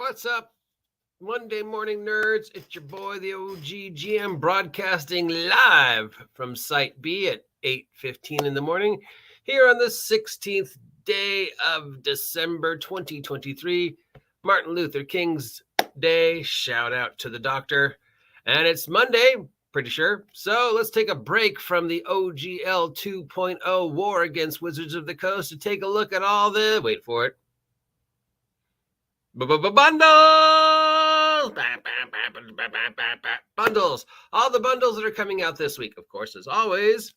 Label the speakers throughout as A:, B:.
A: What's up, Monday morning nerds? It's your boy, the OG GM, broadcasting live from Site B at 8:15 in the morning here on the 16th day of December 2023, Martin Luther King's Day. Shout out to the doctor. And it's Monday, pretty sure. So let's take a break from the OGL 2.0 war against Wizards of the Coast to take a look at all the, wait for it, bundles! Bundles! All the bundles that are coming out this week, of course, as always.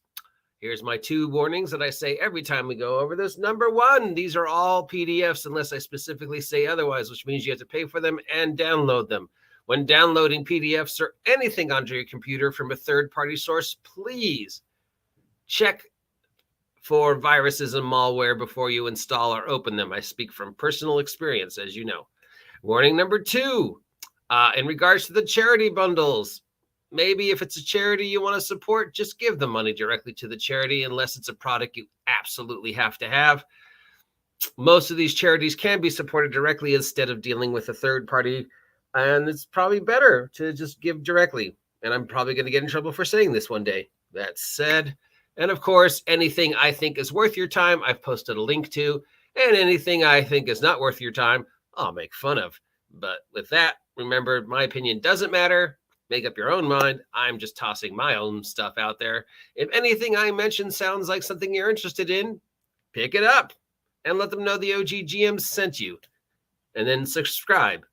A: Here's my two warnings that I say every time we go over this. Number one, these are all PDFs unless I specifically say otherwise, which means you have to pay for them and download them. When downloading PDFs or anything onto your computer from a third-party source, please check for viruses and malware before you install or open them. I speak from personal experience, as you know. Warning number two, in regards to the charity bundles, maybe if it's a charity you want to support, just give the money directly to the charity unless it's a product you absolutely have to have. Most of these charities can be supported directly instead of dealing with a third party, and it's probably better to just give directly. And I'm probably going to get in trouble for saying this one day. That said, and of course, anything I think is worth your time, I've posted a link to, and anything I think is not worth your time, I'll make fun of. But with that, remember, my opinion doesn't matter. Make up your own mind. I'm just tossing my own stuff out there. If anything I mention sounds like something you're interested in, pick it up and let them know the OG GM sent you. And then subscribe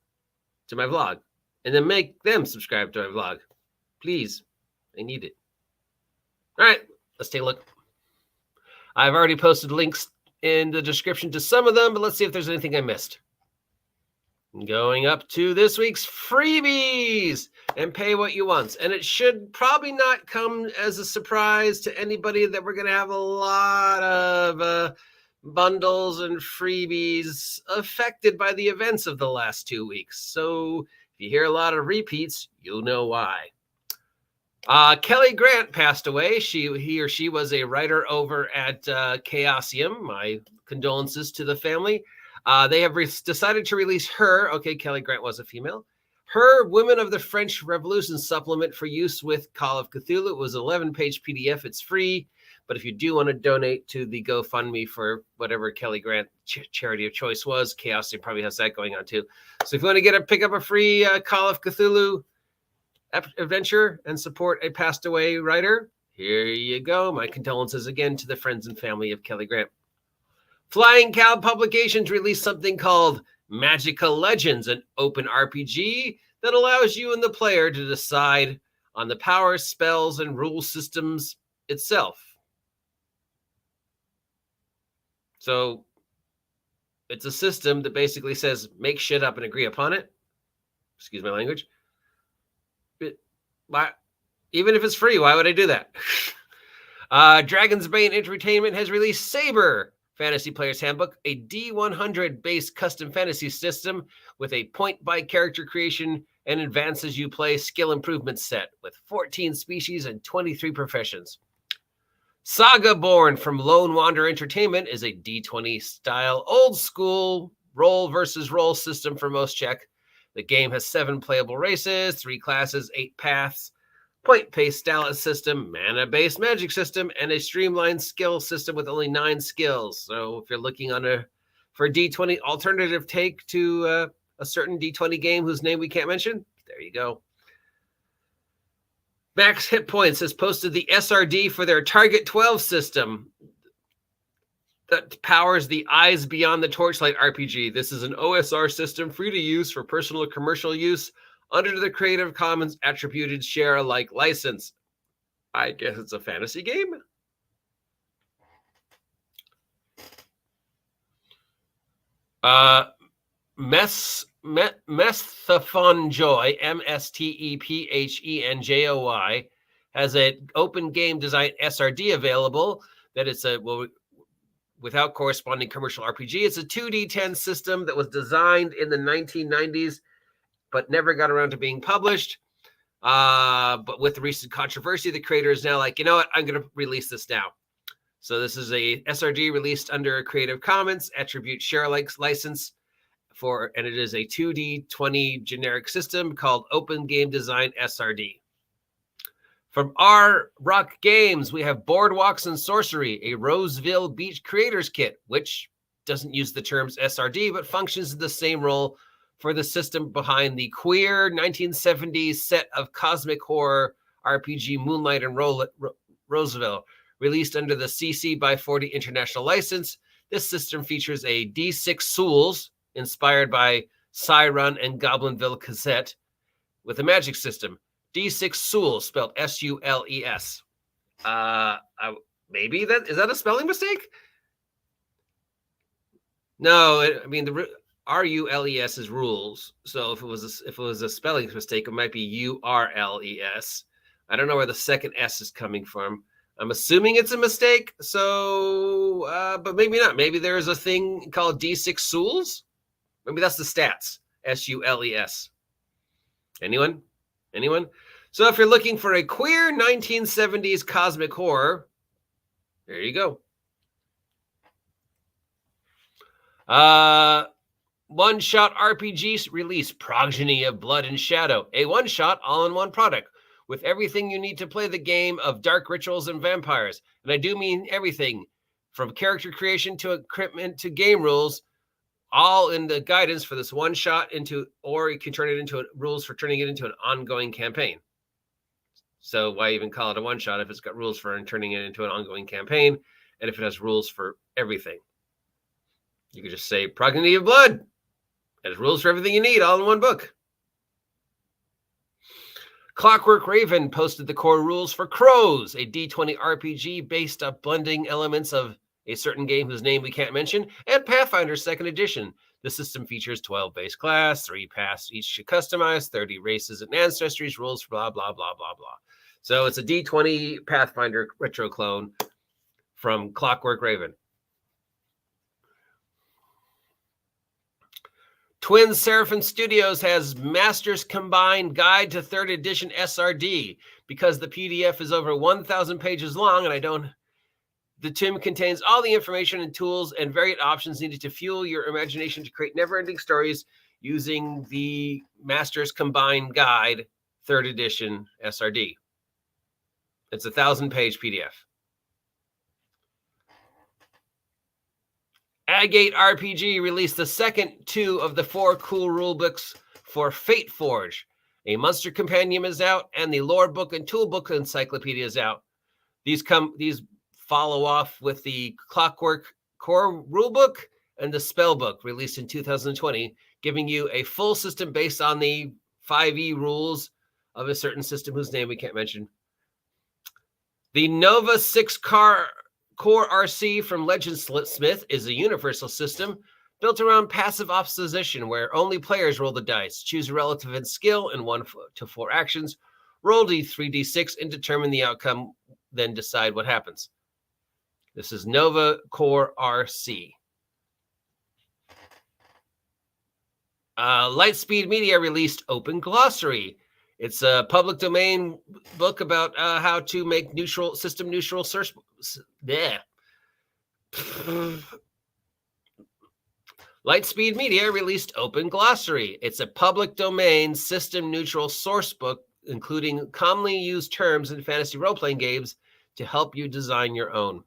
A: to my vlog. And then make them subscribe to my vlog. Please. I need it. All right. Let's take a look. I've already posted links in the description to some of them, but let's see if there's anything I missed. Going up to this week's freebies and pay what you want. And it should probably not come as a surprise to anybody that we're going to have a lot of bundles and freebies affected by the events of the last 2 weeks. So if you hear a lot of repeats, you'll know why. Kelly Grant passed away. He or she was a writer over at Chaosium. My condolences to the family. They have decided to release her. Okay, Kelly Grant was a female. Her Women of the French Revolution supplement for use with Call of Cthulhu. It was an 11-page PDF. It's free. But if you do want to donate to the GoFundMe for whatever Kelly Grant charity of choice was, Chaosium probably has that going on too. So if you want to pick up a free Call of Cthulhu adventure and support a passed away writer, here you go. My condolences again to the friends and family of Kelly Grant. Flying Cow Publications released something called Magical Legends, an open RPG that allows you and the player to decide on the powers, spells, and rule systems itself. So it's a system that basically says make shit up and agree upon it. Excuse my language. Why, even if it's free, why would I do that? Dragon's Bane Entertainment has released Saber Fantasy Player's Handbook, a D100-based custom fantasy system with a point-by-character creation and advance-as-you-play skill improvement set with 14 species and 23 professions. Saga Born from Lone Wanderer Entertainment is a D20-style old-school roll versus roll system for most check. The game has 7 playable races, 3 classes, 8 paths, point-based stallet system, mana-based magic system, and a streamlined skill system with only 9 skills. So if you're looking for a D20 alternative take to a certain D20 game whose name we can't mention, there you go. Max Hit Points has posted the SRD for their Target 12 system that powers the Eyes Beyond the Torchlight RPG. This is an OSR system free to use for personal or commercial use under the Creative Commons Attributed Share Alike license. I guess it's a fantasy game. Mestephenjoy, Mstephenjoy, has an open game design SRD available that it's without corresponding commercial RPG. It's a 2D10 system that was designed in the 1990s, but never got around to being published. But with the recent controversy, the creator is now like, you know what, I'm going to release this now. So this is a SRD released under a Creative Commons Attribute Share Alike license and it is a 2D20 generic system called Open Game Design SRD. From R Rock Games, we have Boardwalks and Sorcery, a Roseville Beach Creators Kit, which doesn't use the terms SRD, but functions in the same role for the system behind the queer 1970s set of cosmic horror RPG Moonlight and Roseville, released under the CC by 40 international license. This system features a D6 Souls, inspired by Cyrun and Goblinville cassette, with a magic system. D6 Souls, spelled S-U-L-E-S. Maybe is that a spelling mistake? No, the R-U-L-E-S is rules. So if it was a spelling mistake, it might be U-R-L-E-S. I don't know where the second S is coming from. I'm assuming it's a mistake. So, but maybe not. Maybe there is a thing called D6 Souls. Maybe that's the stats. S-U-L-E-S. Anyone? So if you're looking for a queer 1970s cosmic horror, there you go. One-shot RPG release, Progeny of Blood and Shadow, a one-shot all-in-one product with everything you need to play the game of dark rituals and vampires. And I do mean everything, from character creation to equipment to game rules, all in the guidance for this one-shot or you can turn it into rules for turning it into an ongoing campaign. So why even call it a one-shot if it's got rules for turning it into an ongoing campaign, and if it has rules for everything? You could just say Progeny of Blood. It has rules for everything you need, all in one book. Clockwork Raven posted the core rules for Crows, a D20 RPG based on blending elements of a certain game whose name we can't mention, and Pathfinder 2nd Edition. The system features 12 base class, 3 paths each to customize, 30 races and ancestries, rules for blah, blah, blah, blah, blah. So it's a D20 Pathfinder retro clone from Clockwork Raven. Twin Seraphim Studios has Masters Combined Guide to 3rd Edition SRD. Because the PDF is over 1,000 pages long, and the TIM contains all the information and tools and varied options needed to fuel your imagination to create never-ending stories using the Masters Combined Guide 3rd Edition SRD. It's a 1,000-page PDF. Agate RPG released the second 2 of the 4 cool rule books for Fate Forge. A Monster Compendium is out, and the Lore Book and Toolbook Encyclopedia is out. These follow off with the Clockwork Core Rulebook and the Spellbook, released in 2020, giving you a full system based on the 5e rules of a certain system whose name we can't mention. The Nova 6 Core RC from Legendsmith is a universal system built around passive opposition, where only players roll the dice, choose a relative in skill in 1 to 4 actions, roll d3d6, and determine the outcome, then decide what happens. This is Nova Core RC. Lightspeed Media released Open Glossary. It's a public domain book about how to make system neutral search. Lightspeed Media released Open Glossary. It's a public domain system neutral source book, including commonly used terms in fantasy role-playing games to help you design your own.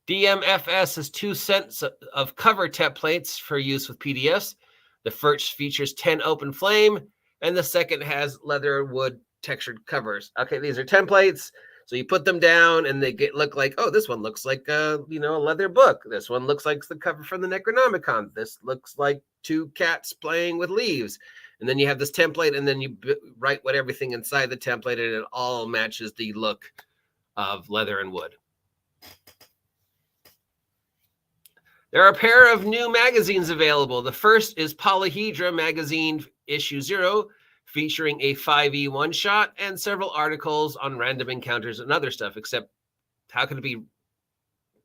A: DMFS has 2 sets of cover templates for use with PDFs. The first features 10 open flame, and the second has leather wood textured covers. Okay, these are templates. So you put them down, and they look like, oh, this one looks like a leather book. This one looks like the cover from the Necronomicon. This looks like 2 cats playing with leaves. And then you have this template, and then you write what everything inside the template, and it all matches the look of leather and wood. There are a pair of new magazines available. The first is Polyhedra Magazine Issue 0, featuring a 5e one-shot and several articles on random encounters and other stuff, except how can it be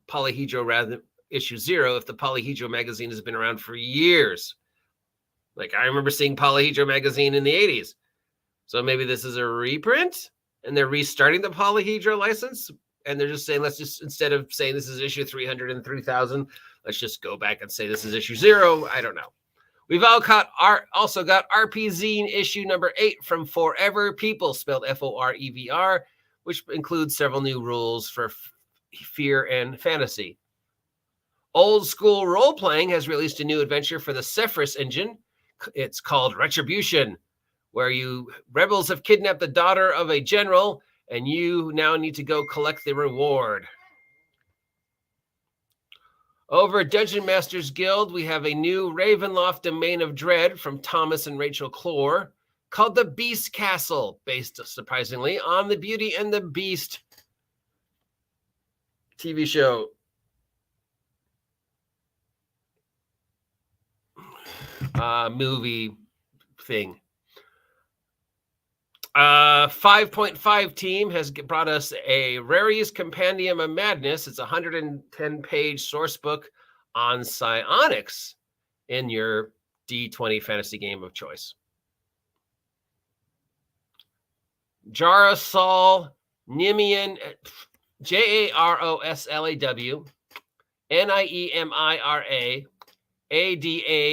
A: Polyhedra rather Issue 0 if the Polyhedra magazine has been around for years? Like, I remember seeing Polyhedra magazine in the 80s. So maybe this is a reprint, and they're restarting the Polyhedra license, and they're just saying, let's just, instead of saying this is issue 300 and 3000, Let's just go back and say this is issue 0. I don't know. We've also got RP Zine issue number 8 from Forever People, spelled F-O-R-E-V-R, which includes several new rules for fear and fantasy. Old School Role Playing has released a new adventure for the Cephras engine. It's called Retribution, where rebels have kidnapped the daughter of a general, and you now need to go collect the reward. Over at Dungeon Masters Guild, we have a new Ravenloft Domain of Dread from Thomas and Rachel Clore called The Beast Castle, based, surprisingly, on the Beauty and the Beast TV show. Movie thing. 5.5 team has brought us a Rary's Compendium of Madness. It's a 110-page source book on psionics in your D20 fantasy game of choice. Jarosal Nimian, Jaroslaw, Niemira,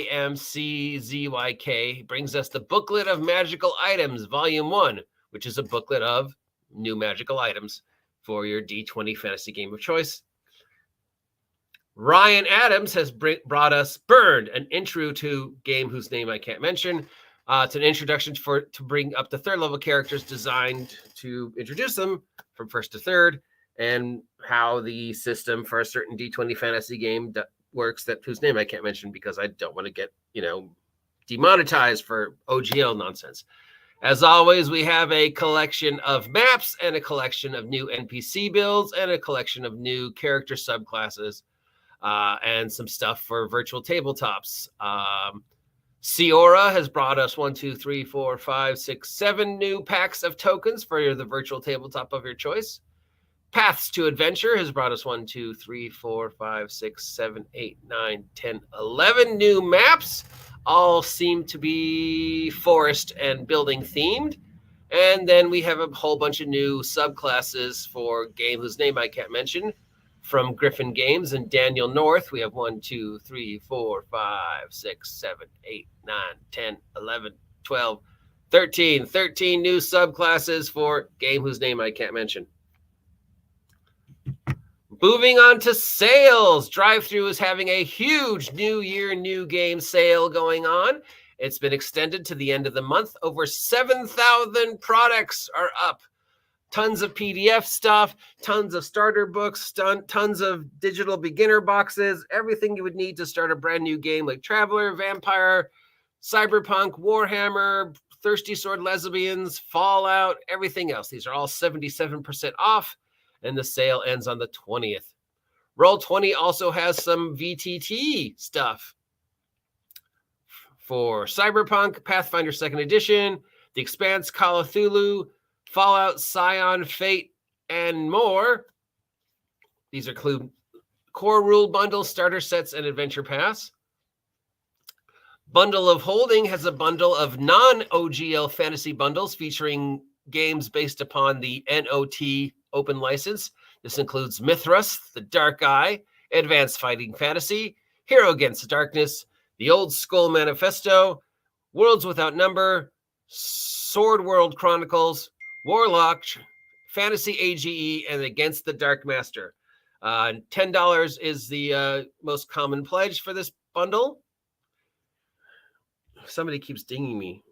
A: Adamczyk brings us the Booklet of Magical Items, Volume 1, which is a booklet of new magical items for your D20 fantasy game of choice. Ryan Adams has brought us Burned, an intro to game whose name I can't mention. It's an introduction to bring up the third level characters, designed to introduce them from first to third, and how the system for a certain D20 fantasy game works, whose name I can't mention because I don't want to get, demonetized for OGL nonsense. As always, we have a collection of maps and a collection of new NPC builds and a collection of new character subclasses, and some stuff for virtual tabletops. Ciora has brought us 1, 2, 3, 4, 5, 6, 7 new packs of tokens for the virtual tabletop of your choice. Paths to Adventure has brought us 1, 2, 3, 4, 5, 6, 7, 8, 9, 10, 11 new maps. All seem to be forest and building themed. And then we have a whole bunch of new subclasses for game whose name I can't mention from Griffin Games and Daniel North. We have 1, 2, 3, 4, 5, 6, 7, 8, 9, 10, 11, 12, 13 new subclasses for game whose name I can't mention. Moving on to sales. Drive-Thru is having a huge New Year, New Game sale going on. It's been extended to the end of the month. Over 7,000 products are up. Tons of PDF stuff, tons of starter books, tons of digital beginner boxes, everything you would need to start a brand new game like Traveler, Vampire, Cyberpunk, Warhammer, Thirsty Sword Lesbians, Fallout, everything else. These are all 77% off, and the sale ends on the 20th. Roll20 also has some VTT stuff for Cyberpunk, Pathfinder 2nd Edition, The Expanse, Call of Cthulhu, Fallout, Scion, Fate, and more. These include core rule bundles, starter sets, and adventure pass. Bundle of Holding has a bundle of non-OGL fantasy bundles featuring games based upon the NOT open license. This includes Mithras, The Dark Eye, Advanced Fighting Fantasy, Hero Against Darkness, The Old Skull Manifesto, Worlds Without Number, Sword World Chronicles, Warlock, Fantasy AGE, and Against the Dark Master. $10 is the most common pledge for this bundle. Somebody keeps dinging me.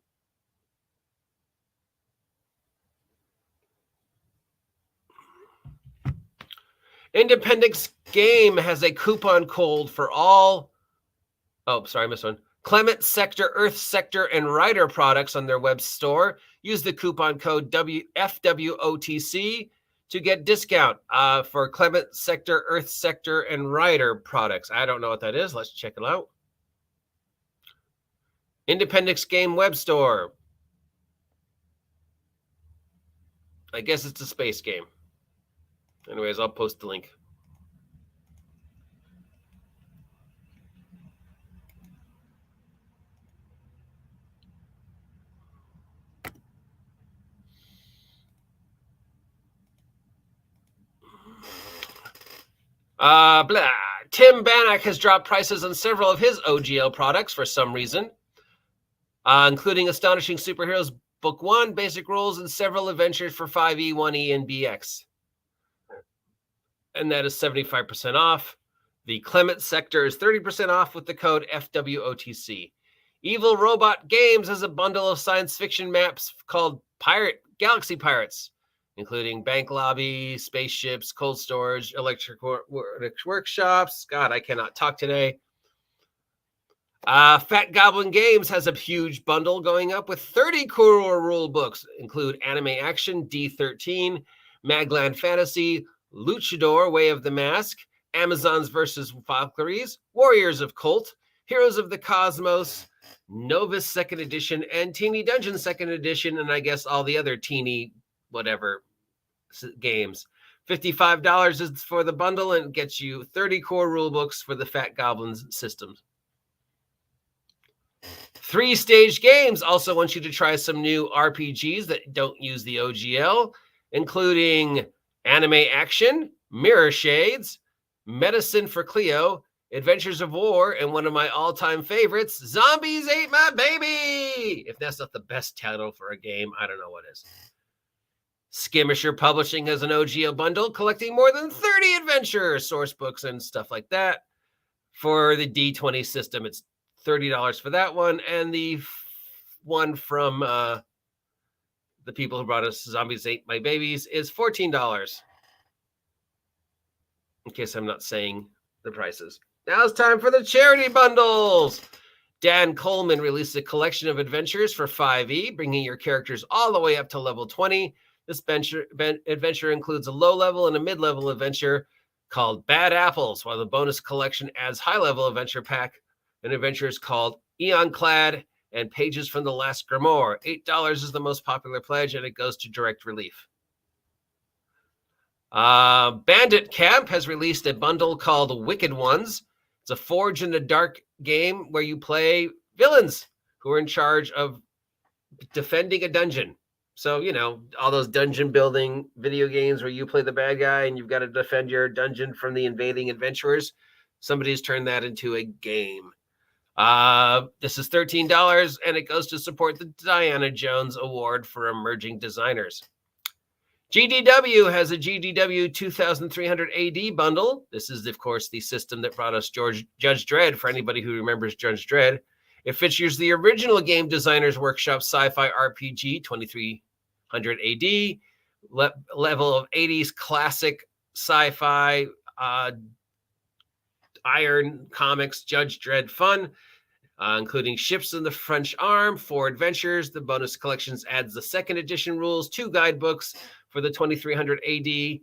A: Independence Game has a coupon code for all. Oh, sorry, I missed one. Clement Sector, Earth Sector, and Rider products on their web store. Use the coupon code FWOTC to get discount for Clement Sector, Earth Sector, and Rider products. I don't know what that is. Let's check it out. Independence Game web store. I guess it's a space game. Anyways, I'll post the link. Tim Bannock has dropped prices on several of his OGL products for some reason, including Astonishing Superheroes Book 1, Basic Rules, and several adventures for 5e, 1e, and BX. And that is 75% off. The Clement sector is 30% off with the code FWOTC. Evil Robot Games has a bundle of science fiction maps called Galaxy Pirates, including bank lobby, spaceships, cold storage, electric workshops. God, I cannot talk today. Fat Goblin Games has a huge bundle going up with 30 cool rule books, include Anime Action, D13, Magland Fantasy, Luchador, Way of the Mask, Amazons vs. Valkyries, Warriors of Colt, Heroes of the Cosmos, Novus 2nd Edition, and Teeny Dungeon 2nd Edition, and I guess all the other teeny whatever games. $55 is for the bundle and gets you 30 core rule books for the Fat Goblins systems. 3 Stage Games also wants you to try some new RPGs that don't use the OGL, including Anime Action, Mirror Shades, Medicine for Cleo, Adventures of War, and one of my all-time favorites, Zombies Ate My Baby! If that's not the best title for a game, I don't know what is. Skirmisher Publishing has an OGL bundle collecting more than 30 adventures, source books, and stuff like that. For the D20 system, it's $30 for that one, and the one from the people who brought us Zombies Ate My Babies is $14. In case I'm not saying the prices. Now it's time for the charity bundles. Dan Coleman released a collection of adventures for 5e, bringing your characters all the way up to level 20. This adventure includes a low-level and a mid-level adventure called Bad Apples, while the bonus collection adds high-level adventure pack. An adventure is called Eonclad and Pages from the Last Grimoire. $8 is the most popular pledge, and it goes to Direct Relief. Bandit Camp has released a bundle called Wicked Ones. It's a Forge in the Dark game where you play villains who are in charge of defending a dungeon. So, you know, all those dungeon building video games where you play the bad guy and you've got to defend your dungeon from the invading adventurers. Somebody's turned that into a game. This is $13, and it goes to support the Diana Jones Award for Emerging Designers. GDW has a GDW 2300 AD bundle. This is, of course, the system that brought us Judge Dredd, for anybody who remembers Judge Dredd. It features the original Game Designers Workshop Sci-Fi RPG 2300 AD, level of 80s classic sci-fi, Iron Comics Judge Dredd fun, including Ships in the French Arm, 4 adventures. The bonus collections adds the 2nd edition rules, 2 guidebooks for the 2300 AD, the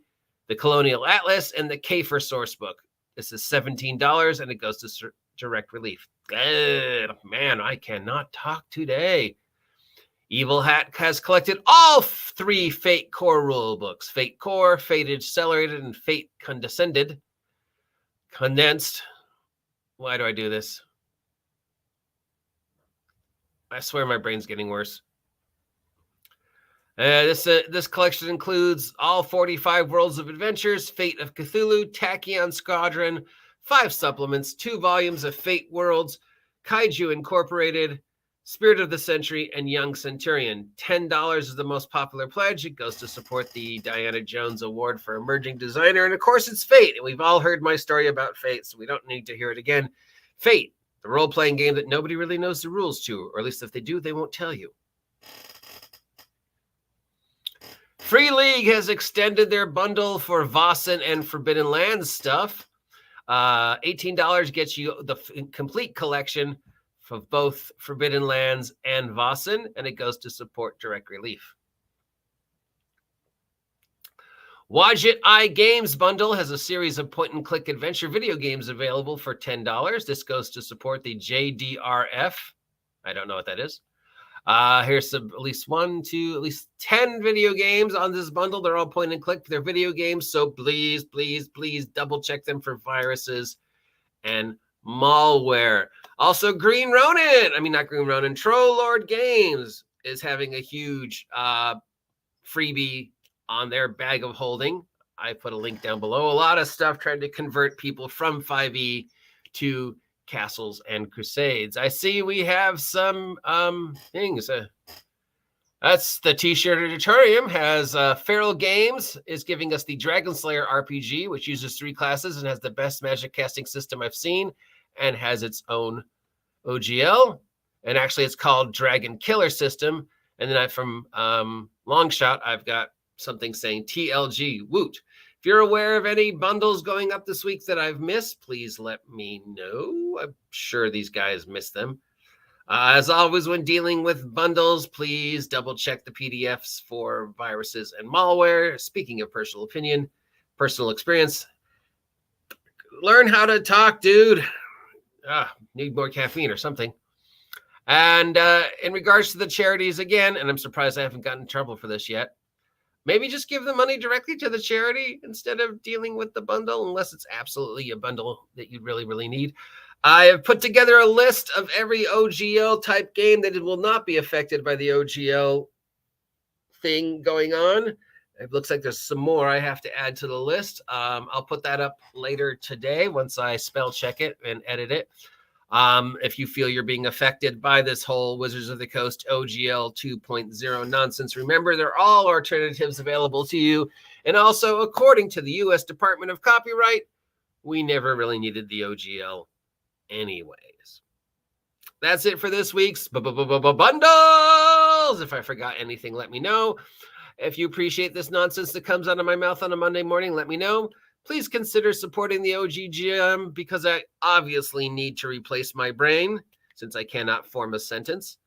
A: Colonial Atlas, and the Kafer sourcebook. This is $17, and it goes to Direct Relief. Good. Man, I cannot talk today. Evil Hat has collected all 3 Fate Core rule books. Fate Core, Fate Accelerated, and Fate Condensed. Why do I do this? I swear my brain's getting worse. This collection includes all 45 Worlds of Adventures, Fate of Cthulhu, Tachyon Squadron, 5 supplements, 2 volumes of Fate Worlds, Kaiju Incorporated, Spirit of the Century, and Young Centurion. $10 is the most popular pledge. It goes to support the Diana Jones Award for Emerging Designer. And of course, it's Fate. And we've all heard my story about Fate, so we don't need to hear it again. Fate, the role-playing game that nobody really knows the rules to, or at least if they do, they won't tell you. Free League has extended their bundle for Vossen and Forbidden Lands stuff. $18 gets you the complete collection for both Forbidden Lands and Vossen, and it goes to support Direct Relief. Wadjet Eye Games bundle has a series of point-and-click adventure video games available for $10. This goes to support the JDRF. I don't know what that is. Here's at least 10 video games on this bundle. They're all point and click. They're video games, so please, please, please double check them for viruses and malware. Also, Troll Lord Games is having a huge freebie on their bag of holding. I put a link down below. A lot of stuff trying to convert people from 5e to Castles and Crusades. I see we have some things. That's the T-shirt auditorium has Feral Games is giving us the Dragon Slayer RPG, which uses 3 classes and has the best magic casting system I've seen and has its own OGL. And actually it's called Dragon Killer System. And then from Longshot, I've got something saying TLG Woot. If you're aware of any bundles going up this week that I've missed, please let me know. I'm sure these guys missed them. As always, when dealing with bundles, please double check the PDFs for viruses and malware. Speaking of personal opinion, personal experience, learn how to talk, dude. Need more caffeine or something. And in regards to the charities again, and I'm surprised I haven't gotten in trouble for this yet, maybe just give the money directly to the charity instead of dealing with the bundle, unless it's absolutely a bundle that you really, really need. I have put together a list of every OGL type game that it will not be affected by the OGL thing going on. It looks like there's some more I have to add to the list. I'll put that up later today once I spell check it and edit it. If you feel you're being affected by this whole Wizards of the Coast OGL 2.0 nonsense, remember they're all alternatives available to you. And also, according to the U.S. Department of Copyright, we never really needed the OGL anyways. That's it for this week's bundles. If I forgot anything, let me know. If you appreciate this nonsense that comes out of my mouth on a Monday morning, let me know. Please consider supporting the OGGM because I obviously need to replace my brain since I cannot form a sentence.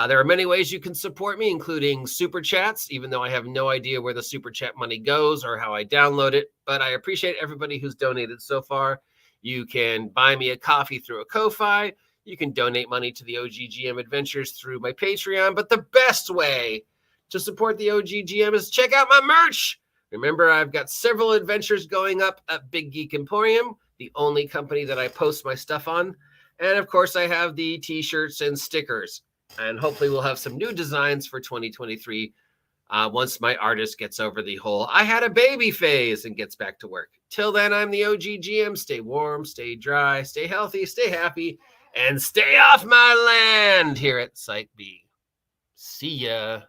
A: There are many ways you can support me, including super chats, even though I have no idea where the super chat money goes or how I download it. But I appreciate everybody who's donated so far. You can buy me a coffee through a Ko-Fi. You can donate money to the OGGM Adventures through my Patreon. But the best way to support the OGGM is check out my merch. Remember, I've got several adventures going up at Big Geek Emporium, the only company that I post my stuff on. And of course, I have the t-shirts and stickers. And hopefully we'll have some new designs for 2023 once my artist gets over the whole I had a baby phase and gets back to work. Till then, I'm the OGGM. Stay warm, stay dry, stay healthy, stay happy, and stay off my land here at Site B. See ya.